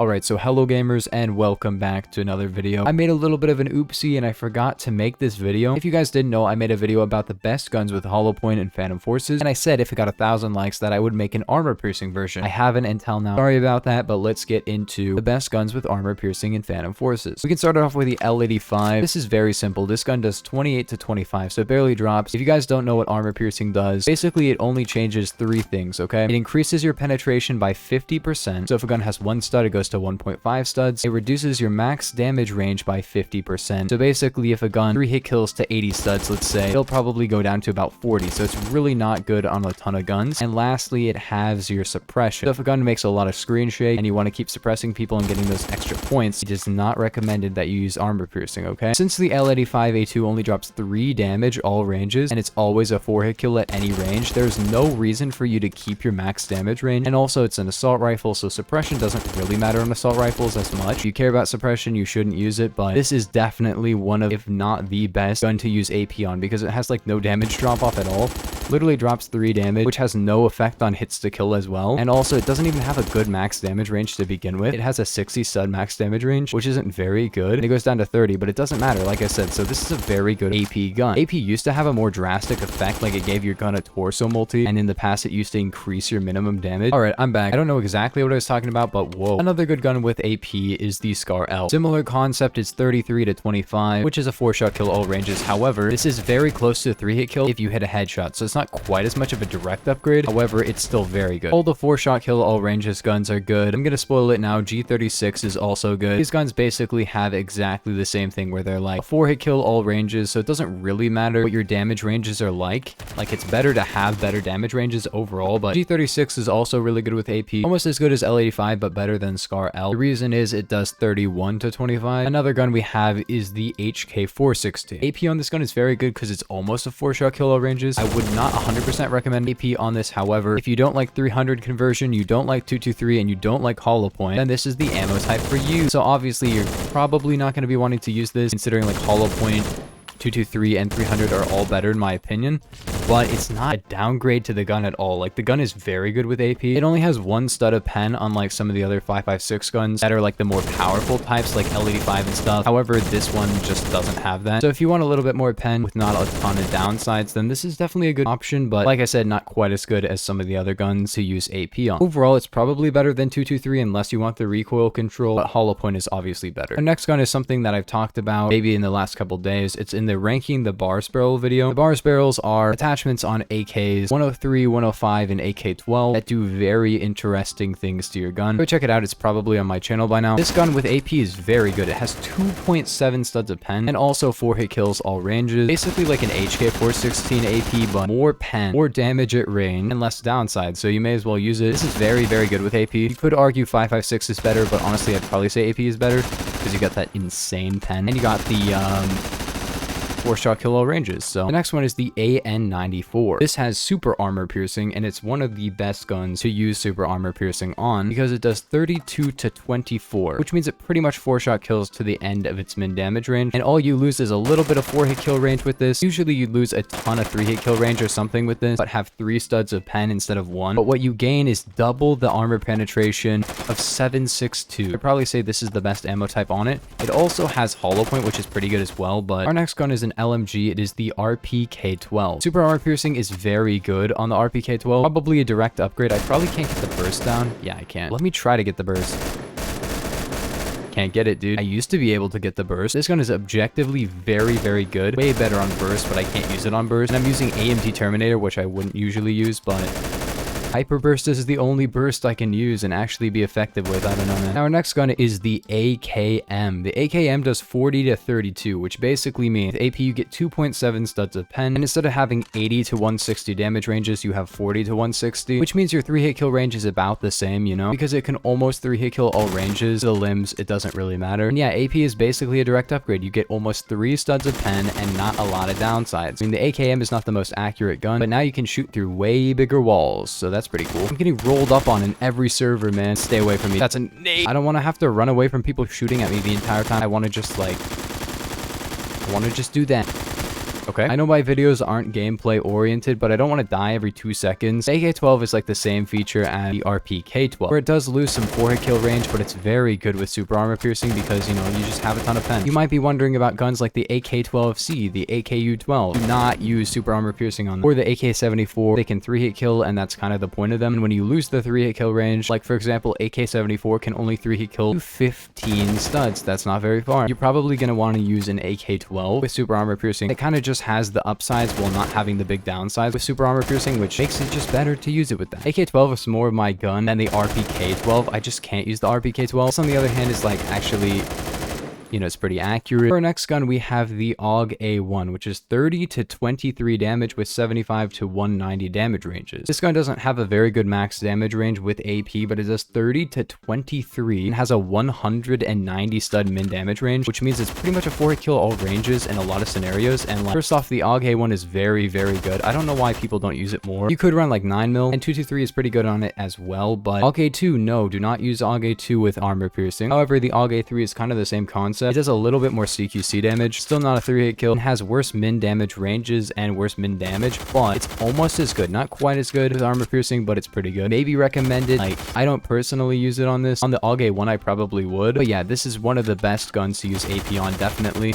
Alright, so hello gamers and welcome back to another video. I made a little bit of an oopsie and I forgot to make this video. If you guys didn't know, I made a video about the best guns with hollow point and phantom forces, and I said if it got 1,000 likes that I would make an armor piercing version. I haven't until now. Sorry about that, but let's get into the best guns with armor piercing and phantom forces. We can start off with the L85. This is very simple. This gun does 28 to 25, so it barely drops. If you guys don't know what armor piercing does, basically it only changes 3 things, okay? It increases your penetration by 50%. So if a gun has 1 stud, it goes to 1.5 studs. It reduces your max damage range by 50%. So basically, if a gun 3 hit kills to 80 studs, let's say, it'll probably go down to about 40. So it's really not good on a ton of guns. And lastly, it halves your suppression. So if a gun makes a lot of screen shake and you want to keep suppressing people and getting those extra points, it is not recommended that you use armor piercing, okay? Since the L85A2 only drops 3 damage all ranges, and it's always a 4 hit kill at any range, there's no reason for you to keep your max damage range. And also, it's an assault rifle, so suppression doesn't really matter on assault rifles as much. If you care about suppression, you shouldn't use it, but this is definitely one of, if not the best gun to use AP on, because it has like no damage drop off at all. Literally drops 3 damage, which has no effect on hits to kill as well. And also, it doesn't even have a good max damage range to begin with. It has a 60 stud max damage range, which isn't very good. And it goes down to 30, but it doesn't matter, like I said. So this is a very good AP gun. AP used to have a more drastic effect, like it gave your gun a torso multi, and in the past it used to increase your minimum damage. Alright, I'm back. I don't know exactly what I was talking about, but whoa. Another good gun with AP is the SCARL. Similar concept is 33 to 25, which is a 4-shot kill all ranges. However, this is very close to a 3-hit kill if you hit a headshot, so it's not quite as much of a direct upgrade. However, it's still very good. All the 4-shot kill all ranges guns are good. I'm gonna spoil it now. G36 is also good. These guns basically have exactly the same thing where they're like a 4-hit kill all ranges, so it doesn't really matter what your damage ranges are like. Like, it's better to have better damage ranges overall, but G36 is also really good with AP. Almost as good as L85, but better than SCARL. The reason is it does 31 to 25. Another gun we have is the hk416. AP on this gun is very good because it's almost a 4-shot kill all ranges. I would not 100% recommend AP on this. However, if you don't like 300 conversion, you don't like 223, and you don't like hollow point, then this is the ammo type for you. So obviously, you're probably not going to be wanting to use this, considering like hollow point, 223 and 300 are all better in my opinion, but it's not a downgrade to the gun at all. Like, the gun is very good with AP. It only has 1 stud of pen, unlike some of the other 5.56 guns that are like the more powerful types like L85 and stuff. However, this one just doesn't have that. So if you want a little bit more pen with not a ton of downsides, then this is definitely a good option, but like I said, not quite as good as some of the other guns to use AP on. Overall, it's probably better than 223 unless you want the recoil control, but hollow point is obviously better. Our next gun is something that I've talked about maybe in the last couple days. It's in the ranking the bars barrel video. The bars barrels are attachments on AKs 103, 105, and AK12 that do very interesting things to your gun. Go check it out. It's probably on my channel by now. This gun with AP is very good. It has 2.7 studs of pen and also 4-hit kills all ranges. Basically like an hk416 AP, but more pen, more damage at range, and less downside. So you may as well use it. This is very, very good with AP. You could argue 5.56 is better, but honestly, I'd probably say AP is better because you got that insane pen and you got the 4-shot kill all ranges. So the next one is the AN94. This has super armor piercing, and it's one of the best guns to use super armor piercing on because it does 32 to 24, which means it pretty much 4-shot kills to the end of its min damage range, and all you lose is a little bit of 4-hit kill range with this. Usually you'd lose a ton of 3-hit kill range or something with this, but have 3 studs of pen instead of 1. But what you gain is double the armor penetration of 762. I'd probably say this is the best ammo type on it. It also has hollow point, which is pretty good as well, but our next gun is an LMG. It is the rpk12. Super armor piercing is very good on the rpk12. Probably a direct upgrade. I probably can't get the burst down. Yeah, I can't. Let me try to get the burst. Can't get it, dude. I used to be able to get the burst. This gun is objectively very, very good. Way better on burst, but I can't use it on burst. And I'm using AMT Terminator, which I wouldn't usually use, but hyper burst is the only burst I can use and actually be effective with. I don't know, man. Now, our next gun is the AKM. The AKM does 40 to 32, which basically means with AP you get 2.7 studs of pen, and instead of having 80 to 160 damage ranges, you have 40 to 160, which means your 3-hit kill range is about the same, you know, because it can almost 3-hit kill all ranges. The limbs, it doesn't really matter. And yeah, AP is basically a direct upgrade. You get almost 3 studs of pen and not a lot of downsides. I mean, the AKM is not the most accurate gun, but now you can shoot through way bigger walls, so that's pretty cool. I'm getting rolled up on in every server, man. Stay away from me. That's a nade. I don't want to have to run away from people shooting at me the entire time. I want to just do that. okay? I know my videos aren't gameplay oriented, but I don't want to die every 2 seconds. The AK12 is like the same feature as the RPK12, where it does lose some 4-hit kill range, but it's very good with super armor piercing because, you know, you just have a ton of pen. You might be wondering about guns like the AK12C, the AKU12. Do not use super armor piercing on them. Or the AK74, they can 3-hit kill, and that's kind of the point of them. And when you lose the 3-hit kill range, like for example, AK74 can only 3-hit kill 15 studs. That's not very far. You're probably going to want to use an AK12 with super armor piercing. It kind of just has the upsides while not having the big downsides with super armor piercing, which makes it just better to use it with that. AK12 is more of my gun than the RPK12. I just can't use the RPK12. This, on the other hand, is like actually, you know, it's pretty accurate. For our next gun, we have the AUG-A1, which is 30 to 23 damage with 75 to 190 damage ranges. This gun doesn't have a very good max damage range with AP, but it does 30 to 23 and has a 190 stud min damage range, which means it's pretty much a 4-hit kill all ranges in a lot of scenarios. And like, first off, the AUG-A1 is very, very good. I don't know why people don't use it more. You could run like 9mm, and 223 is pretty good on it as well, but AUG-A2, no, do not use AUG-A2 with armor piercing. However, the AUG-A3 is kind of the same concept. It does a little bit more CQC damage, still not a 3-hit kill, and has worse min damage ranges and worse min damage, but it's almost as good. Not quite as good as armor piercing, but it's pretty good. Maybe recommended. Like, I don't personally use it on this. On the AUG-A1, I probably would, but yeah, this is one of the best guns to use AP on, definitely.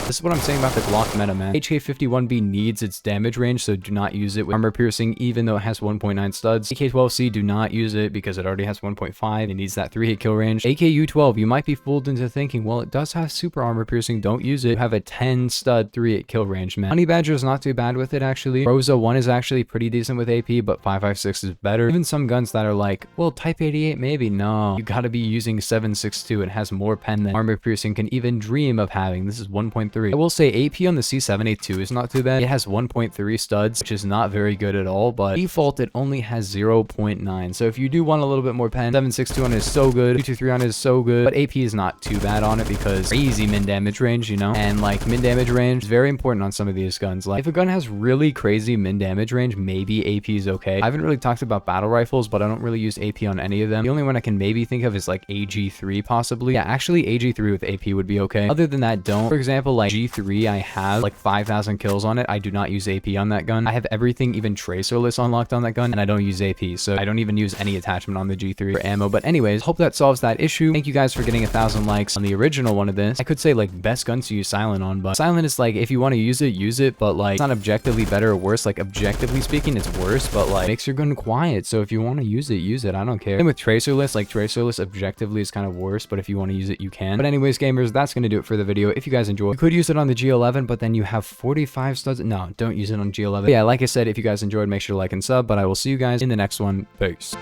This is what I'm saying about the Glock meta, man. HK51B needs its damage range, so do not use it with armor piercing, even though it has 1.9 studs. AK12C, do not use it because it already has 1.5. It needs that 3-hit kill range. AKU12, you might be fooled into thinking, well, it does have super armor piercing. Don't use it. You have a 10 stud 3-hit kill range, man. Honey Badger is not too bad with it, actually. Rosa 1 is actually pretty decent with AP, but 5.56 is better. Even some guns that are like, well, Type 88, maybe. No, you gotta be using 7.62. It has more pen than armor piercing can even dream of having. This is 1.3. I will say AP on the C782 is not too bad. It has 1.3 studs, which is not very good at all, but default it only has 0.9. So if you do want a little bit more pen, 7.62 on it is so good, 223 on it is so good, but AP is not too bad on it because crazy min damage range, you know? And like min damage range is very important on some of these guns. Like if a gun has really crazy min damage range, maybe AP is okay. I haven't really talked about battle rifles, but I don't really use AP on any of them. The only one I can maybe think of is like AG3 possibly. Yeah, actually AG3 with AP would be okay. Other than that, don't. For example, like G3, I have like 5,000 kills on it. I do not use AP on that gun. I have everything, even tracerless, unlocked on that gun, and I don't use AP, so I don't even use any attachment on the G3 for ammo. But anyways, hope that solves that issue. Thank you guys for getting 1,000 likes on the original one of this. I could say like best guns to use silent on, but silent is like, if you want to use it, but like it's not objectively better or worse. Like objectively speaking, it's worse, but like makes your gun quiet. So if you want to use it. I don't care. And with tracerless, like tracerless objectively is kind of worse, but if you want to use it, you can. But anyways, gamers, that's going to do it for the video. If you guys enjoyed, you could use it on the G11, but then you have 45 studs. No, don't use it on G11. But yeah, like I said, if you guys enjoyed, make sure to like and sub, but I will see you guys in the next one. Peace.